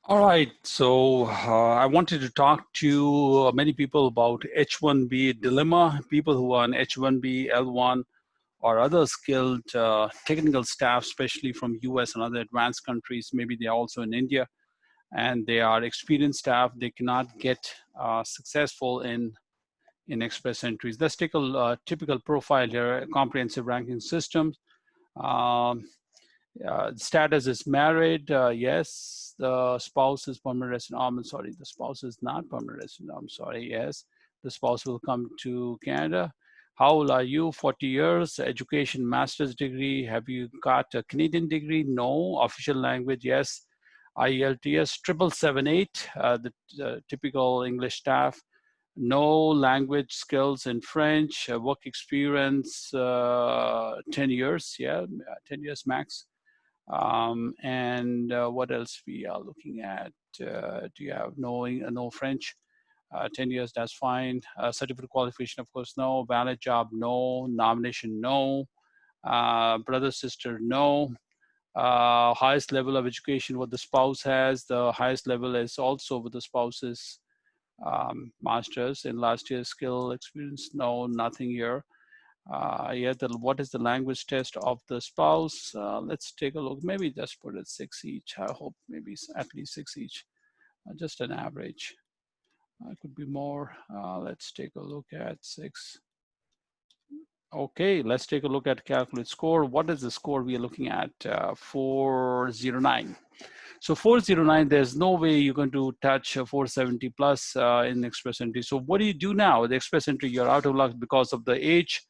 All right, so I wanted to talk to many people about H-1B dilemma, people who are on H-1B, L-1, or other skilled technical staff, especially from US and other advanced countries. Maybe they're also in India, and they are experienced staff. They cannot get successful in express entries. Let's take a typical profile here, comprehensive ranking system. Um, Status is married. Yes. The spouse is permanent resident. I'm sorry. The spouse is not permanent resident. I'm sorry. Yes. The spouse will come to Canada. How old are you? 40 years. Education, master's degree. Have you got a Canadian degree? No. Official language? Yes. IELTS 7778. The typical English staff. No language skills in French. Work experience 10 years. Yeah, 10 years max. And what else we are looking at? Do you have no French? 10 years, that's fine. Certificate qualification, of course, no. Valid job, no. Nomination, no. Brother, sister, no. Highest level of education, what the spouse has. The highest level is also with the spouse's master's in last year's skill experience. No, nothing here. Yeah, what is the language test of the spouse? Let's take a look. Maybe just put it 6 each. I hope maybe at least 6 each. Just an average. It could be more. Let's take a look at 6. Okay, let's take a look at calculate score. What is the score we are looking at? 409. So 409, there's no way you're going to touch 470 plus in express entry. So what do you do now? The express entry, you're out of luck because of the age.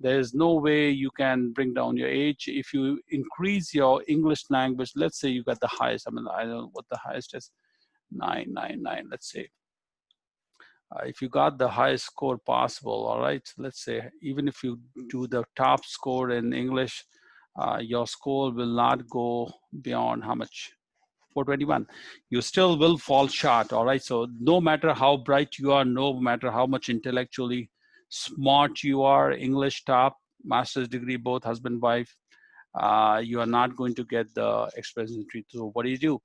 There's no way you can bring down your age. If you increase your English language, let's say you got the highest. I mean, I don't know what the highest is. 999, let's say. If you got the highest score possible, all right, let's say, even if you do the top score in English, your score will not go beyond how much? 421. You still will fall short, all right? So no matter how bright you are, no matter how much intellectually smart you are, English top, master's degree, both husband, wife, you are not going to get the express entry. So what do?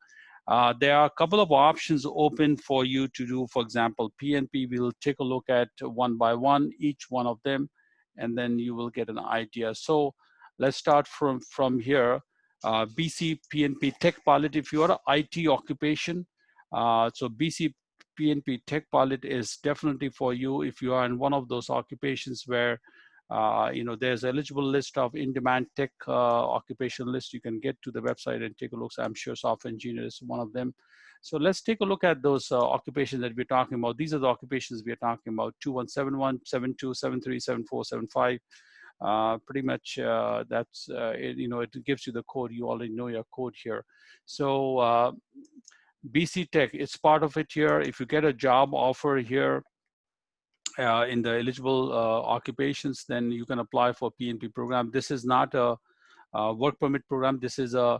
There are a couple of options open for you to do. For example, PNP, we'll take a look at one by one, each one of them, and then you will get an idea. So let's start from here. BC PNP Tech Pilot, if you are an IT occupation, so BC PNP Tech Pilot is definitely for you if you are in one of those occupations where there's an eligible list of in-demand tech occupation list. You can get to the website and take a look. So I'm sure software engineer is one of them. So let's take a look at those occupations that we're talking about. These are the occupations we're talking about: 2171, 72, 73, 74, 75. Pretty much that's, it gives you the code. You already know your code here. So BC Tech, it's part of it here. If you get a job offer here, in the eligible occupations, then you can apply for PNP program. This is not a work permit program. This is a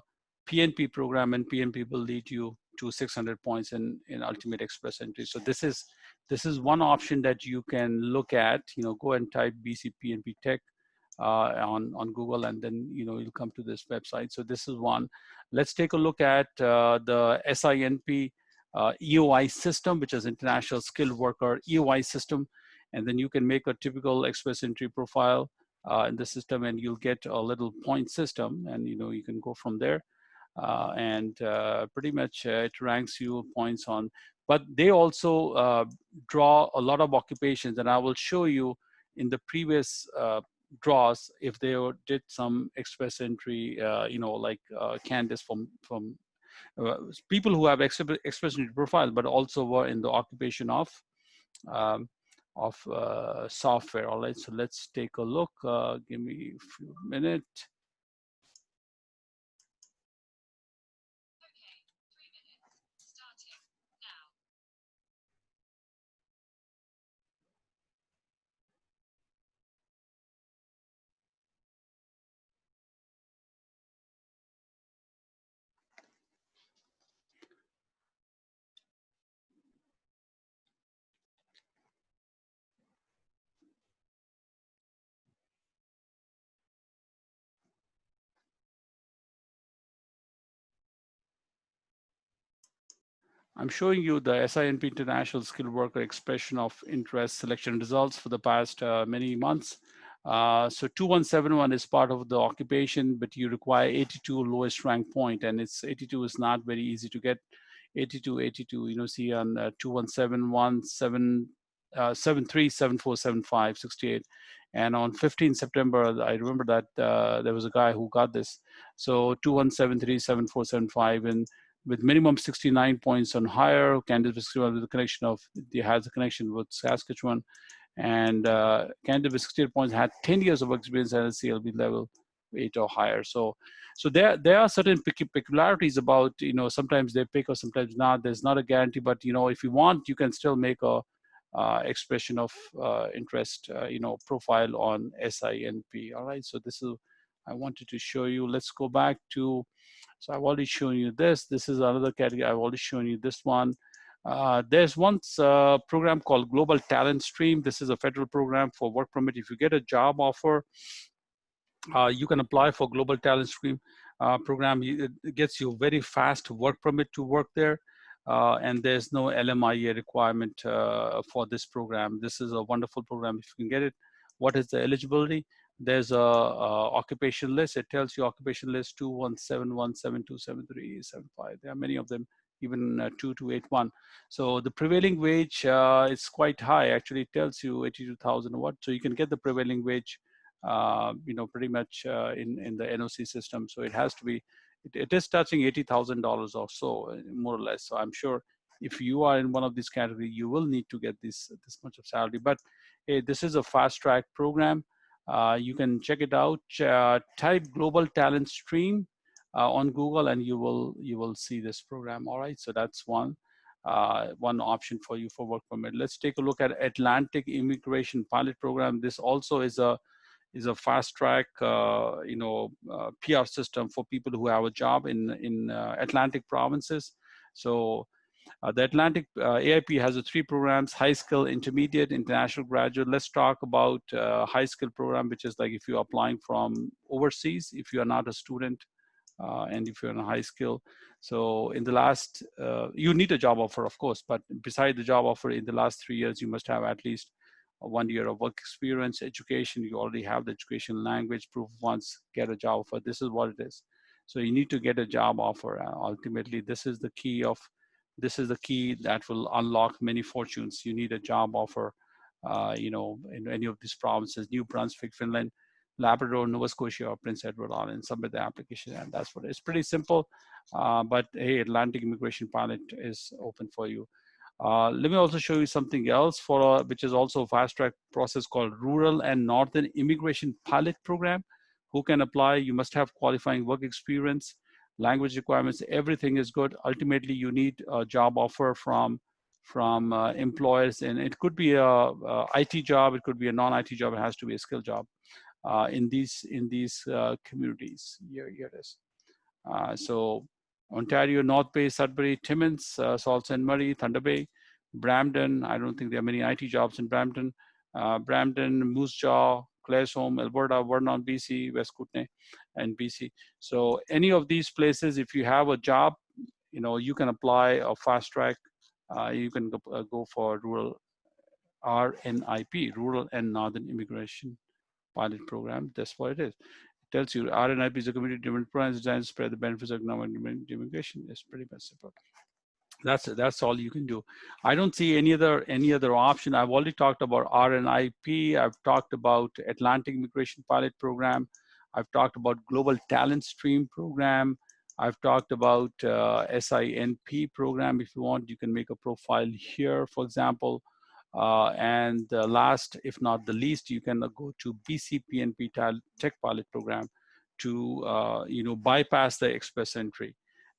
PNP program, and PNP will lead you to 600 points in ultimate express entry. So this is one option that you can look at. Go and type BC PNP Tech on Google, and then you'll come to this website. So this is one. Let's take a look at the SINP EOI system, which is International Skilled Worker EOI system. And then you can make a typical express entry profile in the system, and you'll get a little point system, and you can go from there. And pretty much it ranks you points on. But they also draw a lot of occupations, and I will show you in the previous draws if they did some express entry, like Candice from people who have express entry profile, but also were in the occupation of um, software. All right, so let's take a look. Give me a few minutes. I'm showing you the SINP International Skilled Worker Expression of Interest selection results for the past many months. So 2171 is part of the occupation, but you require 82 lowest rank point, and it's 82 is not very easy to get. 82, 82, see on 2171, 73, 74, 75, 68. And on 15 September, I remember that there was a guy who got this. So 2173, 7475, and with minimum 69 points on higher, candidate with the connection of, he has a connection with Saskatchewan, and candidate with 68 points had 10 years of experience at a CLB level 8 or higher. So there are certain peculiarities about, sometimes they pick or sometimes not. There's not a guarantee, but if you want, you can still make a expression of interest, profile on SINP. All right, so this is, I wanted to show you. Let's go back to, so I've already shown you this. This is another category. I've already shown you this one. There's one program called Global Talent Stream. This is a federal program for work permit. If you get a job offer, you can apply for Global Talent Stream program. It gets you very fast work permit to work there. And there's no LMIA requirement for this program. This is a wonderful program if you can get it. What is the eligibility? There's a occupation list. It tells you occupation list 2171727375. There are many of them, even 2281. So the prevailing wage is quite high. Actually, it tells you 82,000 what. So you can get the prevailing wage, pretty much in the NOC system. So it has to be, it is touching $80,000 or so, more or less. So I'm sure if you are in one of these categories, you will need to get this much of salary. But hey, this is a fast track program. You can check it out. Type Global Talent Stream on Google, and you will see this program. All right, so that's one option for you for work permit. Let's take a look at Atlantic Immigration Pilot Program. This also is a fast track, PR system for people who have a job in Atlantic provinces. So the Atlantic AIP has three programs: high skill, intermediate, international graduate. Let's talk about high skill program, which is like if you're applying from overseas, if you are not a student, and if you're in a high skill. So in the last, you need a job offer, of course, but beside the job offer, in the last 3 years, you must have at least 1 year of work experience. Education, you already have the education, language, proof of funds, get a job offer. This is what it is. So you need to get a job offer. Ultimately, this is the key that will unlock many fortunes. You need a job offer, in any of these provinces: New Brunswick, Finland, Labrador, Nova Scotia, or Prince Edward Island. Submit the application, and that's what it's pretty simple. But hey, Atlantic Immigration Pilot is open for you. Let me also show you something else which is also a fast track process called Rural and Northern Immigration Pilot Program. Who can apply? You must have qualifying work experience, language requirements, everything is good. Ultimately, you need a job offer from employers, and it could be a IT job, it could be a non-IT job, it has to be a skill job in these communities. Here it is. So Ontario, North Bay, Sudbury, Timmins, Sault Ste. Marie, Thunder Bay, Brampton. I don't think there are many IT jobs in Brampton. Brampton, Moose Jaw, Claresholm, Alberta, Vernon, BC, West Kootenay, and BC. So any of these places, if you have a job, you can apply a fast track. You can go for rural RNIP, Rural and Northern Immigration Pilot Program. That's what it is. Tells you RNIP is a community-driven program designed to spread the benefits of economic immigration. It's pretty much simple. That's all you can do. I don't see any other option. I've already talked about RNIP. I've talked about Atlantic Immigration Pilot Program. I've talked about Global Talent Stream Program. I've talked about SINP program. If you want, you can make a profile here, for example. And last, if not the least, you can go to BCPNP Tech Pilot Program to bypass the express entry.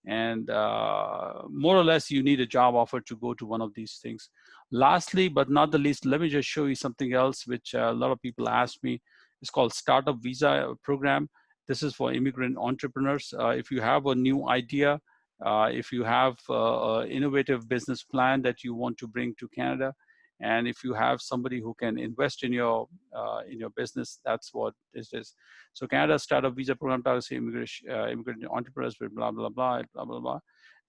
And more or less, you need a job offer to go to one of these things. Lastly, but not the least, let me just show you something else, which a lot of people ask me. It's called Startup Visa Program. This is for immigrant entrepreneurs. If you have a new idea, if you have an innovative business plan that you want to bring to Canada, and if you have somebody who can invest in your business, that's what this is. So Canada Startup Visa Program targets immigrant entrepreneurs with blah, blah, blah, blah, blah, blah.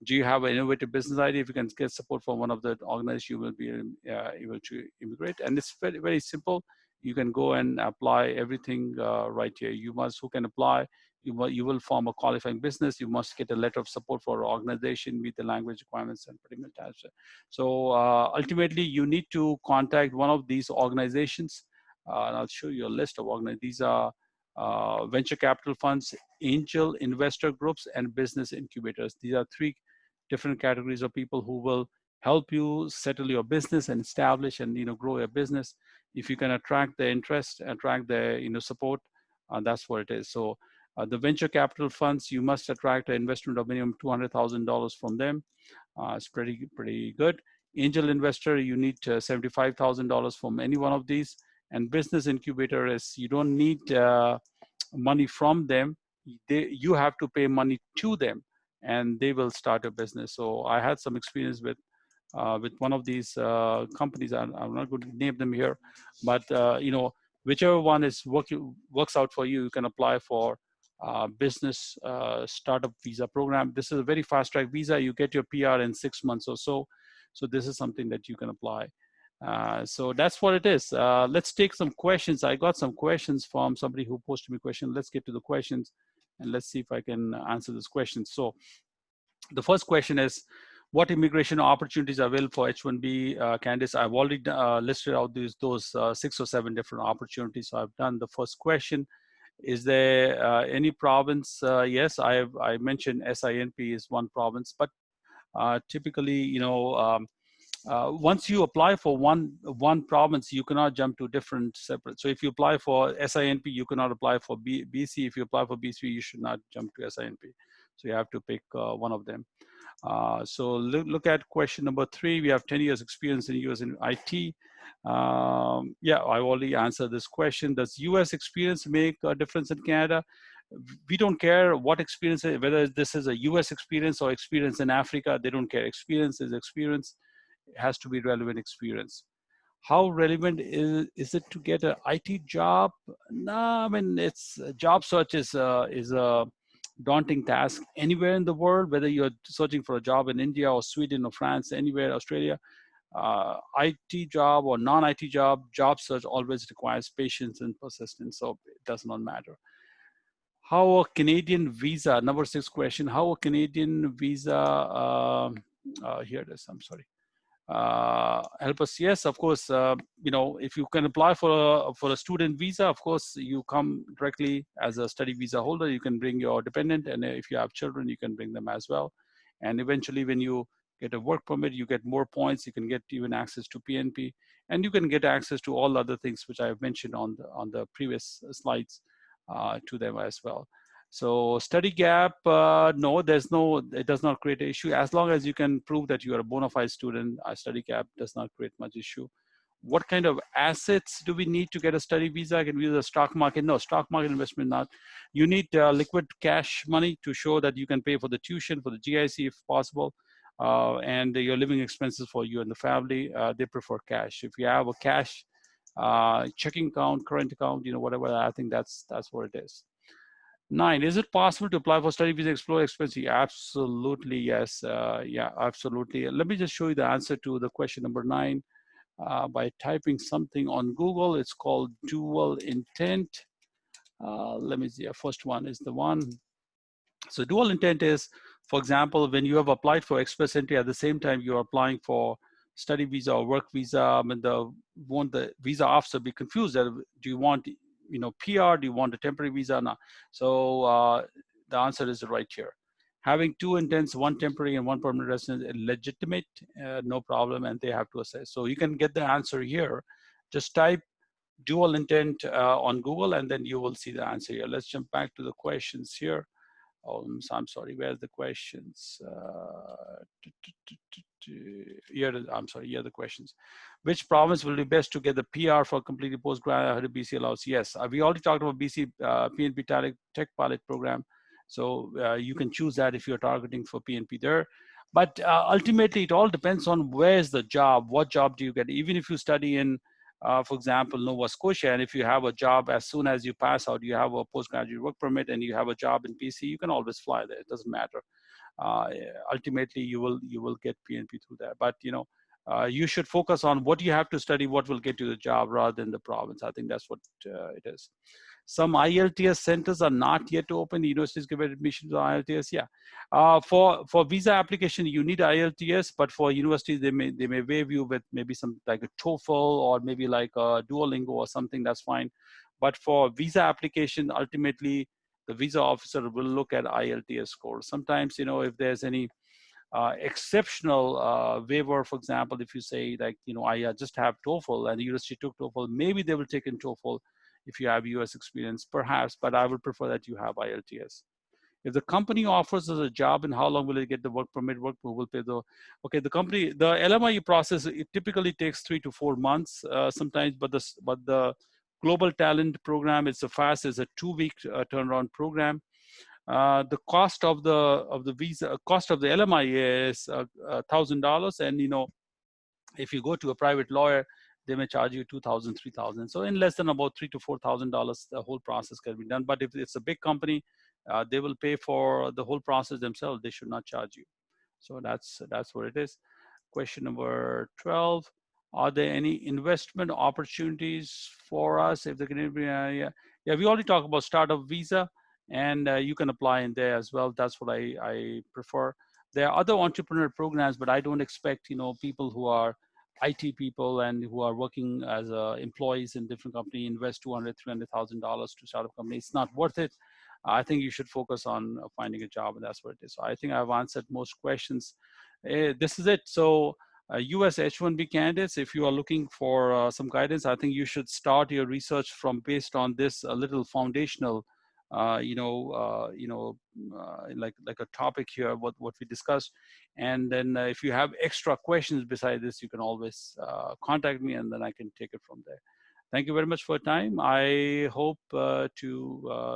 Do you have an innovative business idea? If you can get support from one of the organizations, you will be able to immigrate. And it's very, very simple. You can go and apply everything right here. Who can apply? You will form a qualifying business. You must get a letter of support for our organization, meet the language requirements, and pretty much that's it. So ultimately, you need to contact one of these organizations. And I'll show you a list of organizations. These are venture capital funds, angel investor groups, and business incubators. These are three different categories of people who will help you settle your business and establish and grow your business. If you can attract the interest, attract the support, that's what it is. So the venture capital funds, you must attract an investment of minimum $200,000 from them. It's pretty good. Angel investor, you need $75,000 from any one of these. And business incubator is you don't need money from them. You have to pay money to them, and they will start a business. So I had some experience with one of these companies. I'm not going to name them here, but whichever one is works out for you, you can apply for business startup visa program. This is a very fast track visa. You get your PR in 6 months or so. So this is something that you can apply. So that's what it is. Let's take some questions. I got some questions from somebody who posted me a question. Let's get to the questions and let's see if I can answer this question. So the first question is, what immigration opportunities are available for H-1B candidates? I've already listed out those 6 or 7 different opportunities. So I've done the first question. Is there any province? Yes, I mentioned SINP is one province, but typically, once you apply for one province, you cannot jump to different separate. So if you apply for SINP, you cannot apply for BC. If you apply for BC, you should not jump to SINP. So you have to pick one of them. So look at question number 3. We have 10 years experience in US in IT. Yeah, I already answered this question. Does US experience make a difference in Canada? We don't care what experience, whether this is a US experience or experience in Africa, they don't care. Experience is experience. It has to be relevant experience. How relevant is it to get an IT job? No, I mean, it's job search is a daunting task anywhere in the world, whether you're searching for a job in India or Sweden or France, anywhere, Australia. IT job or non-IT job search always requires patience and persistence, so it does not matter. How a Canadian visa, number 6 question, how a Canadian visa, here it is, I'm sorry. Help us. Yes, of course. If you can apply for a student visa, of course, you come directly as a study visa holder. You can bring your dependent, and if you have children, you can bring them as well. And eventually, when you get a work permit, you get more points. You can get even access to PNP, and you can get access to all other things which I have mentioned on the previous slides to them as well. So study gap, no, it does not create an issue. As long as you can prove that you are a bona fide student, a study gap does not create much issue. What kind of assets do we need to get a study visa? Can we use the stock market? No, stock market investment not. You need liquid cash money to show that you can pay for the tuition, for the GIC if possible, and your living expenses for you and the family. They prefer cash. If you have a cash checking account, current account, whatever, I think that's what it is. 9, is it possible to apply for study visa, explore expenses? Absolutely, yes. Yeah, absolutely. Let me just show you the answer to the question number 9 by typing something on Google. It's called dual intent. Let me see, first one is the one. So dual intent is, for example, when you have applied for express entry, at the same time you're applying for study visa or work visa, I mean, won't the visa officer be confused that do you want PR, do you want a temporary visa? No. So the answer is right here. Having 2 intents, 1 temporary and 1 permanent resident, legitimate, no problem, and they have to assess. So you can get the answer here. Just type dual intent on Google, and then you will see the answer here. Let's jump back to the questions here. Oh, I'm sorry, where's the questions? Here, I'm sorry, here are the questions. Which province will be best to get the PR for completing postgraduate BC allows? Yes, we already talked about BC PNP Tech Pilot Program. So you can choose that if you're targeting for PNP there. But ultimately, it all depends on where's the job, what job do you get? Even if you study in for example, Nova Scotia, and if you have a job as soon as you pass out, you have a postgraduate work permit and you have a job in PC, you can always fly there. It doesn't matter. Uh, Ultimately, you will get PNP through that. But you should focus on what you have to study, what will get you the job, rather than the province. I think that's what it is. Some IELTS centers are not yet open. The universities give admission to IELTS. Yeah, for visa application you need IELTS, but for universities they may waive you with maybe some like a TOEFL or maybe like a Duolingo or something. That's fine. But for visa application, ultimately the visa officer will look at IELTS scores. Sometimes if there's any exceptional waiver, for example, if you say like I just have TOEFL and the university took TOEFL, maybe they will take in TOEFL if you have US experience, perhaps, but I would prefer that you have IELTS. If the company offers us a job, and how long will it get the work permit? Work will pay okay. The LMIE process, it typically takes 3 to 4 months sometimes, but the global talent program is the fastest, a 2-week turnaround program. The cost of the visa, cost of the LMIE is $1,000, and if you go to a private lawyer, they may charge you $2,000, $3,000. So in less than about $3,000 to $4,000, the whole process can be done. But if it's a big company, they will pay for the whole process themselves. They should not charge you. So that's what it is. Question number 12. Are there any investment opportunities for us if the Canadian? Yeah, we already talked about startup visa, and you can apply in there as well. That's what I prefer. There are other entrepreneur programs, but I don't expect people who are IT people and who are working as employees in different company invest $200,000, $300,000 to start a company. It's not worth it. I think you should focus on finding a job, and that's what it is. So I think I've answered most questions. This is it. So US H-1B candidates, if you are looking for some guidance, I think you should start your research from based on this a little foundational, like a topic here, what we discussed. And then if you have extra questions beside this, you can always contact me, and then I can take it from there. Thank you very much for your time. I hope to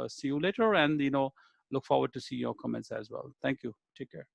see you later, and look forward to see your comments as well. Thank you. Take care.